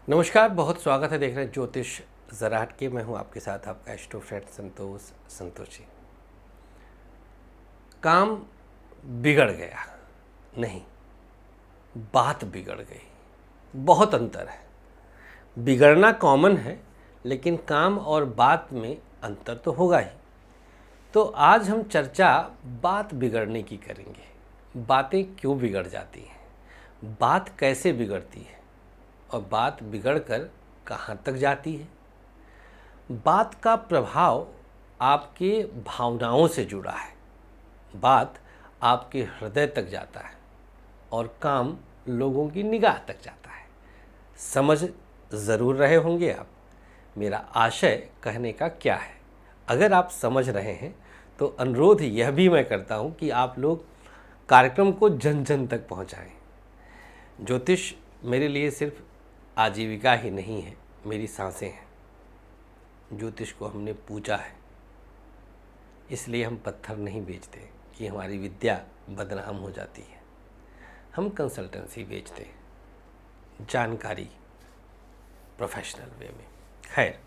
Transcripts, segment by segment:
नमस्कार, बहुत स्वागत है। देख रहे हैं ज्योतिष ज़रा हटके। मैं हूं आपके साथ आपका एस्ट्रो फ्रेंड संतोषी। काम बिगड़ गया नहीं, बात बिगड़ गई। बहुत अंतर है। बिगड़ना कॉमन है, लेकिन काम और बात में अंतर तो होगा ही। तो आज हम चर्चा बात बिगड़ने की करेंगे। बातें क्यों बिगड़ जाती हैं, बात कैसे बिगड़ती है और बात बिगड़कर कहाँ तक जाती है। बात का प्रभाव आपके भावनाओं से जुड़ा है। बात आपके हृदय तक जाता है और काम लोगों की निगाह तक जाता है। समझ ज़रूर रहे होंगे आप मेरा आशय कहने का क्या है। अगर आप समझ रहे हैं तो अनुरोध यह भी मैं करता हूं कि आप लोग कार्यक्रम को जन जन तक पहुंचाएं। ज्योतिष मेरे लिए सिर्फ आजीविका ही नहीं है, मेरी सांसें हैं। ज्योतिष को हमने पूजा है, इसलिए हम पत्थर नहीं बेचते कि हमारी विद्या बदनाम हो जाती है। हम कंसल्टेंसी बेचते हैं, जानकारी प्रोफेशनल वे में। खैर,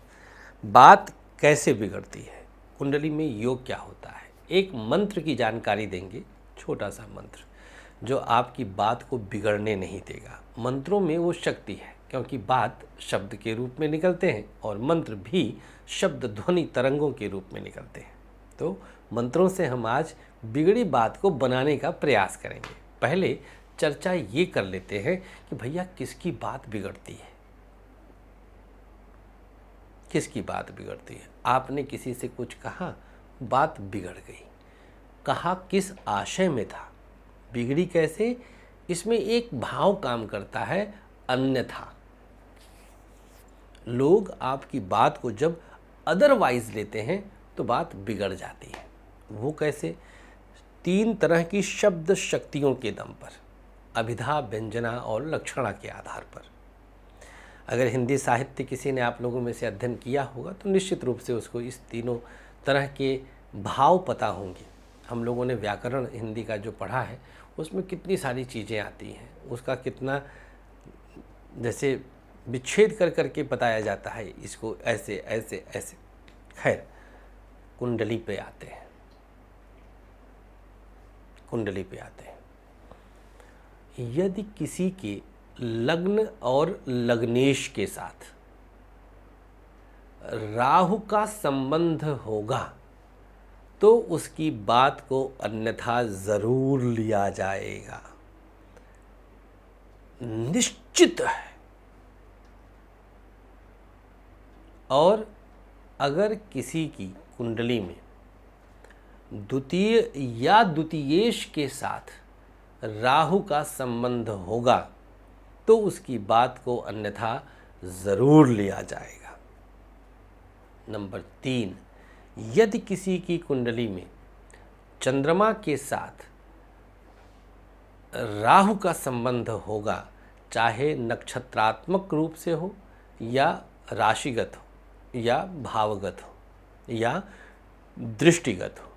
बात कैसे बिगड़ती है, कुंडली में योग क्या होता है, एक मंत्र की जानकारी देंगे। छोटा सा मंत्र जो आपकी बात को बिगड़ने नहीं देगा। मंत्रों में वो शक्ति है, क्योंकि बात शब्द के रूप में निकलते हैं और मंत्र भी शब्द ध्वनि तरंगों के रूप में निकलते हैं। तो मंत्रों से हम आज बिगड़ी बात को बनाने का प्रयास करेंगे। पहले चर्चा ये कर लेते हैं कि भैया किसकी बात बिगड़ती है। किसकी बात बिगड़ती है? आपने किसी से कुछ कहा, बात बिगड़ गई। कहा किस आशय में था, बिगड़ी कैसे? इसमें एक भाव काम करता है, अन्यथा। लोग आपकी बात को जब अदरवाइज लेते हैं तो बात बिगड़ जाती है। वो कैसे? 3 तरह की शब्द शक्तियों के दम पर, अभिधा, व्यंजना और लक्षणा के आधार पर। अगर हिंदी साहित्य किसी ने आप लोगों में से अध्ययन किया होगा तो निश्चित रूप से उसको इस तीनों तरह के भाव पता होंगे। हम लोगों ने व्याकरण हिंदी का जो पढ़ा है उसमें कितनी सारी चीज़ें आती हैं, उसका कितना जैसे विच्छेद कर करके बताया जाता है, इसको ऐसे ऐसे ऐसे। खैर, कुंडली पे आते हैं। कुंडली पे आते हैं। यदि किसी के लग्न और लग्नेश के साथ राहु का संबंध होगा तो उसकी बात को अन्यथा जरूर लिया जाएगा, निश्चित है। और अगर किसी की कुंडली में द्वितीय या द्वितीयेश के साथ राहु का संबंध होगा तो उसकी बात को अन्यथा जरूर लिया जाएगा। नंबर 3, यदि किसी की कुंडली में चंद्रमा के साथ राहु का संबंध होगा, चाहे नक्षत्रात्मक रूप से हो या राशिगत हो या भावगत हो या दृष्टिगत हो,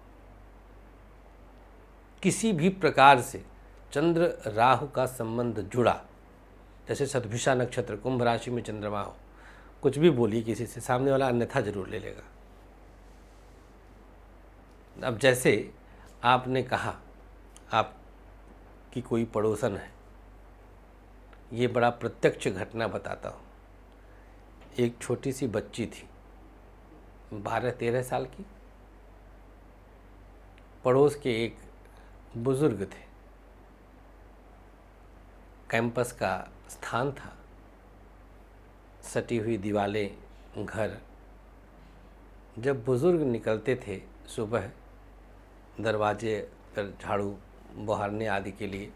किसी भी प्रकार से चंद्र राहु का संबंध जुड़ा, जैसे शतभिषा नक्षत्र, कुंभ राशि में चंद्रमा हो, कुछ भी बोलिए किसी से, सामने वाला अन्यथा जरूर ले लेगा। अब जैसे आपने कहा आपकी कोई पड़ोसन है, ये बड़ा प्रत्यक्ष घटना बताता हूँ। एक छोटी सी बच्ची थी, 12-13 साल की। पड़ोस के एक बुजुर्ग थे। कैंपस का स्थान था, सटी हुई दीवारें, घर। जब बुजुर्ग निकलते थे सुबह दरवाजे पर झाड़ू बहारने आदि के लिए,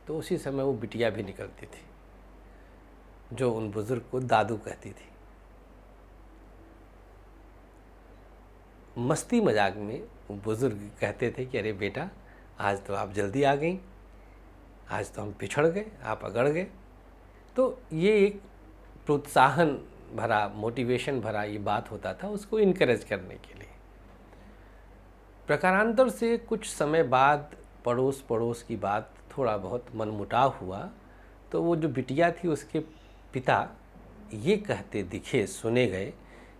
तो उसी समय वो बिटिया भी निकलती थी जो उन बुजुर्ग को दादू कहती थी। मस्ती मजाक में वो बुजुर्ग कहते थे कि अरे बेटा, आज तो आप जल्दी आ गई, आज तो हम पिछड़ गए, आप अगड़ गए। तो ये एक प्रोत्साहन भरा, मोटिवेशन भरा ये बात होता था, उसको इनकरेज करने के लिए। प्रकारांतर से कुछ समय बाद पड़ोस की बात, थोड़ा बहुत मनमुटाव हुआ, तो वो जो बिटिया थी उसके पिता ये कहते दिखे, सुने गए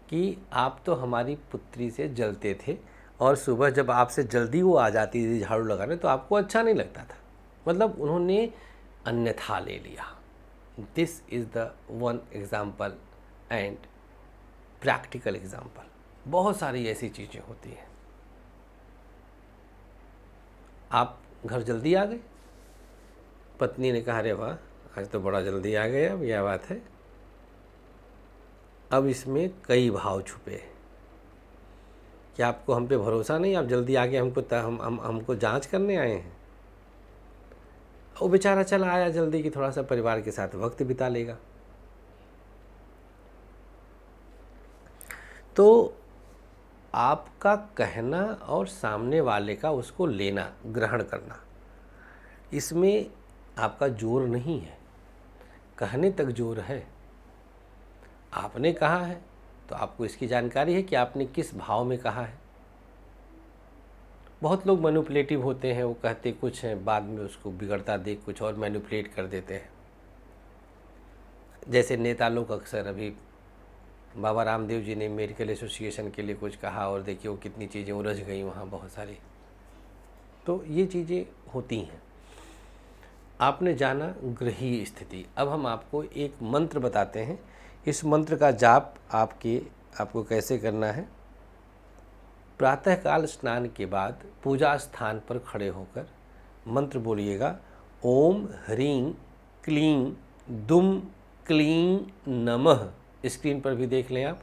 कि आप तो हमारी पुत्री से जलते थे और सुबह जब आपसे जल्दी वो आ जाती थी झाड़ू लगाने तो आपको अच्छा नहीं लगता था। मतलब उन्होंने अन्यथा ले लिया। This is the one example and practical example. बहुत सारी ऐसी चीज़ें होती हैं। आप घर जल्दी आ गए, पत्नी ने कहा अरे वाह आज तो बड़ा जल्दी आ गए, अब यह बात है। अब इसमें कई भाव छुपे हैं। क्या आपको हम पे भरोसा नहीं, आप जल्दी आ गए, हमको जांच करने आए हैं? वो बेचारा चला आया जल्दी कि थोड़ा सा परिवार के साथ वक्त बिता लेगा। तो आपका कहना और सामने वाले का उसको लेना, ग्रहण करना, इसमें आपका जोर नहीं है, कहने तक जोर है। आपने कहा है तो आपको इसकी जानकारी है कि आपने किस भाव में कहा है। बहुत लोग मैनिपुलेटिव होते हैं, वो कहते कुछ हैं, बाद में उसको बिगड़ता देख कुछ और मैनिपुलेट कर देते हैं। जैसे नेता लोग अक्सर, अभी बाबा रामदेव जी ने मेडिकल एसोसिएशन के लिए कुछ कहा और देखिए वो कितनी चीज़ें उलझ गई वहाँ बहुत सारी। तो ये चीज़ें होती हैं। आपने जाना ग्रही स्थिति। अब हम आपको एक मंत्र बताते हैं। इस मंत्र का जाप आपको कैसे करना है। प्रातःकाल स्नान के बाद पूजा स्थान पर खड़े होकर मंत्र बोलिएगा, ओम ह्रीं क्लीं दुम क्लीं नमः। स्क्रीन पर भी देख लें आप,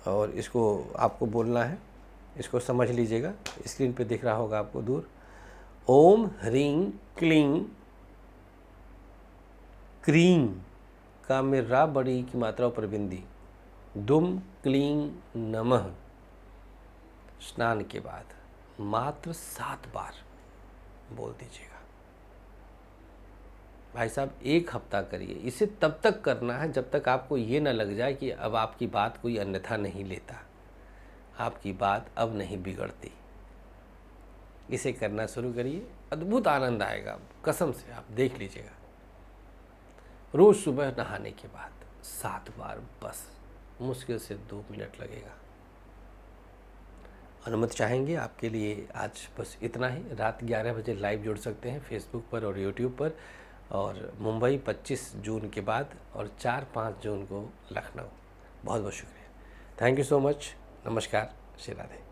और इसको आपको बोलना है, इसको समझ लीजिएगा। स्क्रीन पे दिख रहा होगा आपको दूर। ओम ह्रीं क्लीं, क्रीं का में रा बड़ी की मात्रा पर बिंदी, दुम क्लीं नमः। स्नान के बाद मात्र 7 बार बोल दीजिएगा। भाई साहब 1 हफ्ता करिए। इसे तब तक करना है जब तक आपको ये ना लग जाए कि अब आपकी बात कोई अन्यथा नहीं लेता, आपकी बात अब नहीं बिगड़ती। इसे करना शुरू करिए, अद्भुत आनंद आएगा, कसम से आप देख लीजिएगा। रोज़ सुबह नहाने के बाद 7 बार, बस मुश्किल से 2 मिनट लगेगा। अनुमति चाहेंगे आपके लिए आज बस इतना ही। रात 11 बजे लाइव जुड़ सकते हैं फेसबुक पर और यूट्यूब पर, और मुंबई 25 जून के बाद, और 4-5 जून को लखनऊ। बहुत बहुत शुक्रिया। Thank you so much. नमस्कार। श्री राधे।